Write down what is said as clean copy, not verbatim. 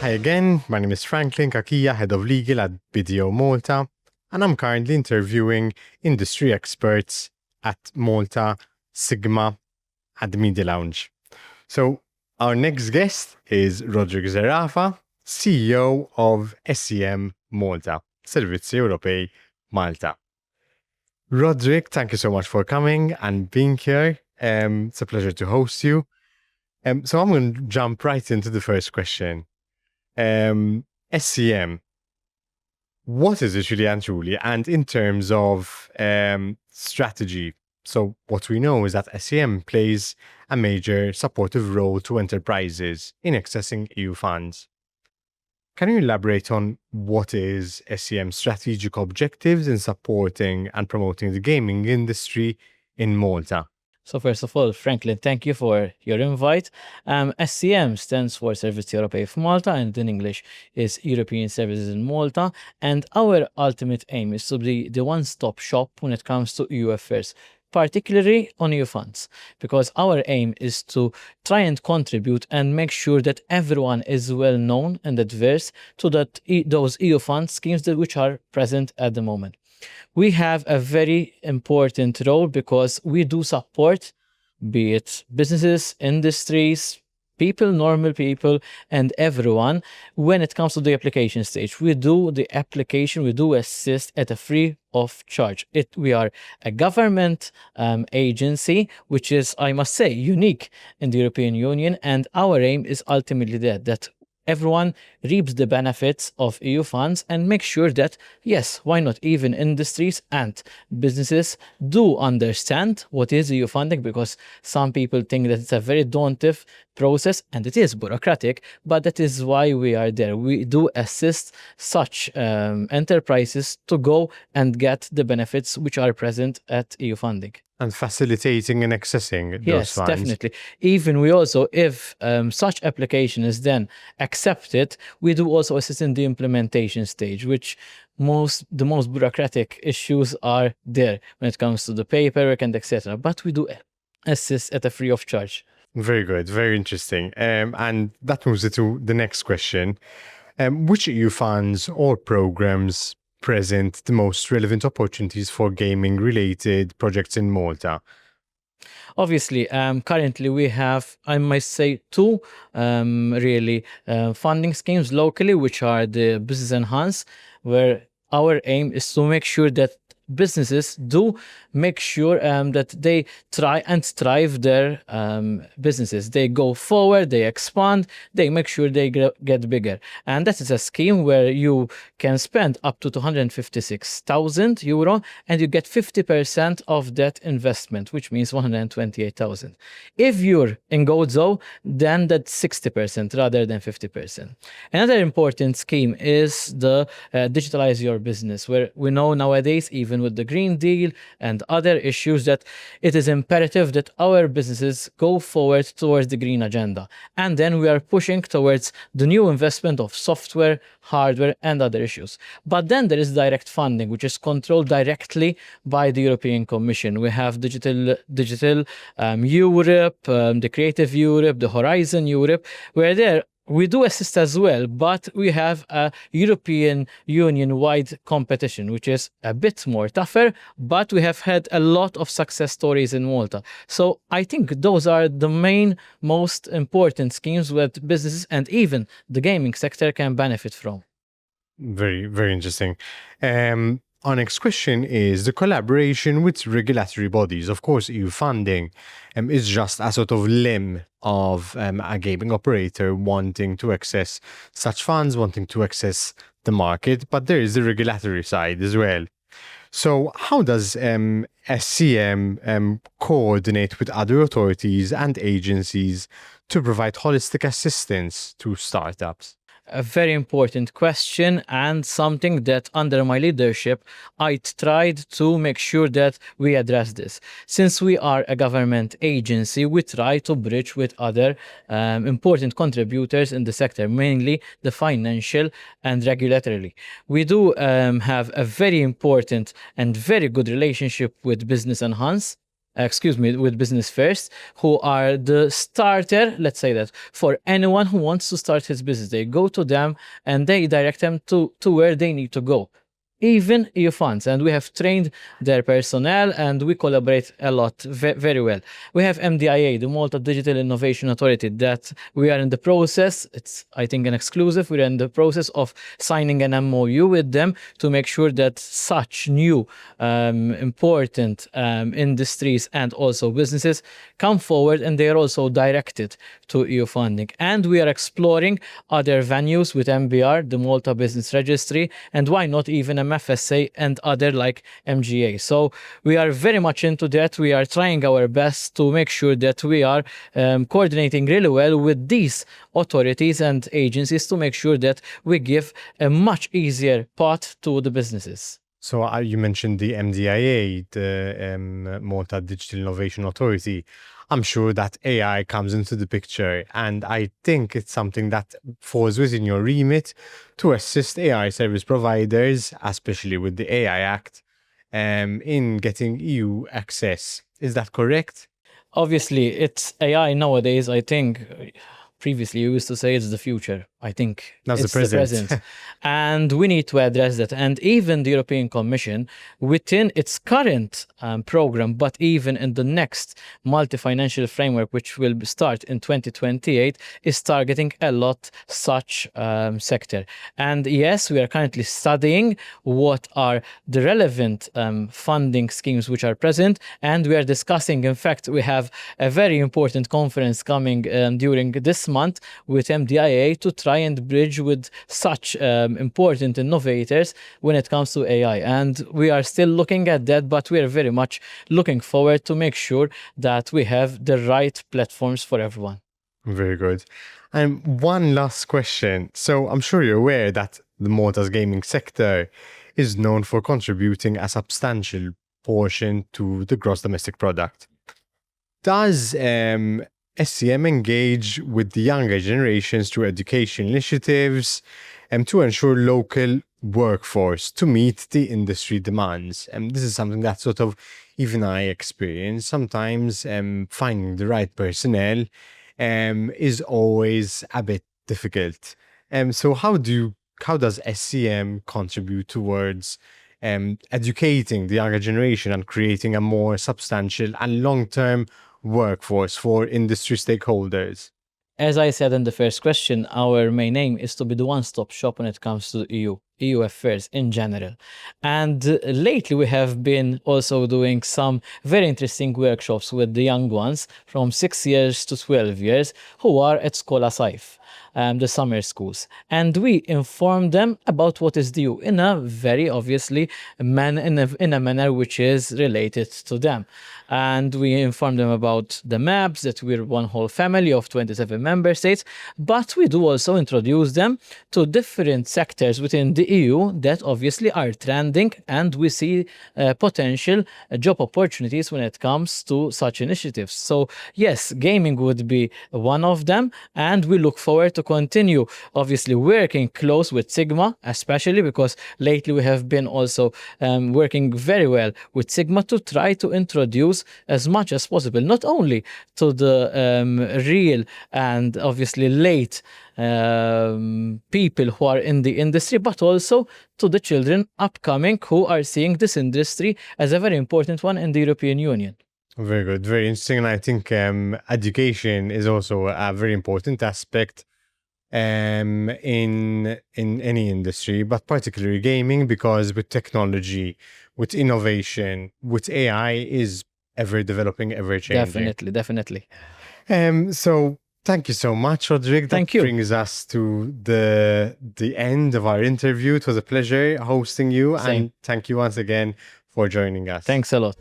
Hi again, my name is Franklin Kakia, Head of Legal at BDO Malta, and I'm currently interviewing industry experts at Malta, Sigma, at the Media Lounge. So our next guest is Rodrick Zerafa, CEO of SEM Malta, Servizzi Ewropej, Malta. Rodrick, thank you so much for coming and being here. It's a pleasure to host you. So I'm going to jump right into the first question. SEM, what is it really and truly? And in terms of strategy, so what we know is that SEM plays a major supportive role to enterprises in accessing EU funds. Can you elaborate on what is SEM's strategic objectives in supporting and promoting the gaming industry in Malta? So first of all, Franklin, thank you for your invite. SCM stands for Servizzi Ewropej of Malta, and in English is European Services in Malta. And our ultimate aim is to be the one-stop shop when it comes to EU affairs, particularly on EU funds, because our aim is to try and contribute and make sure that everyone is well known and adverse to those EU fund schemes which are present at the moment. We have a very important role because we do support, be it businesses, industries, people, normal people, and everyone when it comes to the application stage. We do the application, we do assist at a free of charge. We are a government agency, which is, I must say, unique in the European Union, and our aim is ultimately that everyone reaps the benefits of EU funds and make sure that, yes, why not, even industries and businesses do understand what is EU funding, because some people think that it's a very daunting process, and it is bureaucratic, but that is why we are there. We do assist such enterprises to go and get the benefits which are present at EU funding. And facilitating and accessing those Yes, funds. definitely. Even we also, if such application is then accepted, we do also assist in the implementation stage, which the most bureaucratic issues are there when it comes to the paperwork and etc. But we do assist at a free of charge. Very good, very interesting. And that moves it to the next question. Which EU funds or programs present the most relevant opportunities for gaming-related projects in Malta? Obviously, currently we have, I must say, two funding schemes locally, which are the Business Enhance, where our aim is to make sure that businesses do make sure that they try and thrive their businesses. They go forward, they expand, they make sure they get bigger. And that is a scheme where you can spend up to €256,000 and you get 50% of that investment, which means 128,000. If you're in Gozo, then that's 60% rather than 50%. Another important scheme is the Digitalize Your Business, where we know nowadays, even with the Green Deal and other issues, that it is imperative that our businesses go forward towards the green agenda. And then we are pushing towards the new investment of software, hardware, and other issues. But then there is direct funding, which is controlled directly by the European Commission. We have Digital Europe, the Creative Europe, the Horizon Europe, where we do assist as well, but we have a European Union-wide competition, which is a bit more tougher, but we have had a lot of success stories in Malta. So I think those are the most important schemes that businesses and even the gaming sector can benefit from. Very, very interesting. Our next question is the collaboration with regulatory bodies. Of course, EU funding is just a sort of limb of a gaming operator wanting to access such funds, wanting to access the market, but there is the regulatory side as well. So how does SCM coordinate with other authorities and agencies to provide holistic assistance to startups? A very important question, and something that under my leadership I tried to make sure that we address this. Since we are a government agency, we try to bridge with other important contributors in the sector, mainly the financial and regulatory. We do have a very important and very good relationship with Business Enhance, with Business First, who are the starter, let's say that, for anyone who wants to start his business. They go to them and they direct them to where they need to go. Even EU funds, and we have trained their personnel and we collaborate a lot, very well. We have MDIA, the Malta Digital Innovation Authority, that we are in the process, it's I think an exclusive, we're in the process of signing an MOU with them to make sure that such new important industries and also businesses come forward, and they are also directed to EU funding. And we are exploring other venues with MBR, the Malta Business Registry, and why not even MFSA and other like MGA. So we are very much into that. We are trying our best to make sure that we are coordinating really well with these authorities and agencies to make sure that we give a much easier path to the businesses. So you mentioned the MDIA, the Malta Digital Innovation Authority. I'm sure that AI comes into the picture, and I think it's something that falls within your remit to assist AI service providers, especially with the AI Act, in getting EU access. Is that correct? Obviously, it's AI nowadays. I think previously you used to say it's the future. I think That's it's the present. and we need to address that. And even the European Commission, within its current program, but even in the next multi-financial framework, which will start in 2028, is targeting a lot such sector. And yes, we are currently studying what are the relevant funding schemes which are present, and we are discussing. In fact, we have a very important conference coming during this month with MDIA to try and bridge with such important innovators when it comes to AI. And we are still looking at that, but we are very much looking forward to make sure that we have the right platforms for everyone. Very good. And one last question. So I'm sure you're aware that the Malta's gaming sector is known for contributing a substantial portion to the gross domestic product. Does SCM engage with the younger generations through education initiatives to ensure local workforce to meet the industry demands? And this is something that sort of even I experience. Sometimes finding the right personnel is always a bit difficult. So how does SCM contribute towards educating the younger generation and creating a more substantial and long-term workforce for industry stakeholders? As I said in the first question, our main aim is to be the one-stop shop when it comes to EU affairs in general. And lately we have been also doing some very interesting workshops with the young ones from 6 years to 12 years who are at Skola Saif, the summer schools. And we inform them about what is due in a very obviously in a manner which is related to them. And we inform them about the maps, that we're one whole family of 27 member states, but we do also introduce them to different sectors within the EU that obviously are trending, and we see potential job opportunities when it comes to such initiatives. So yes, gaming would be one of them, and we look forward to continue obviously working close with Sigma, especially because lately we have been also working very well with Sigma to try to introduce as much as possible, not only to the real and obviously late people who are in the industry, but also to the children upcoming who are seeing this industry as a very important one in the European Union. Very good, very interesting. And I think education is also a very important aspect in any industry, but particularly gaming, because with technology, with innovation, with AI is ever developing, ever changing. Definitely. So thank you so much, Rodrick. Thank That you. brings us to the end of our interview. It was a pleasure hosting you, Same. and thank you once again for joining us. Thanks a lot.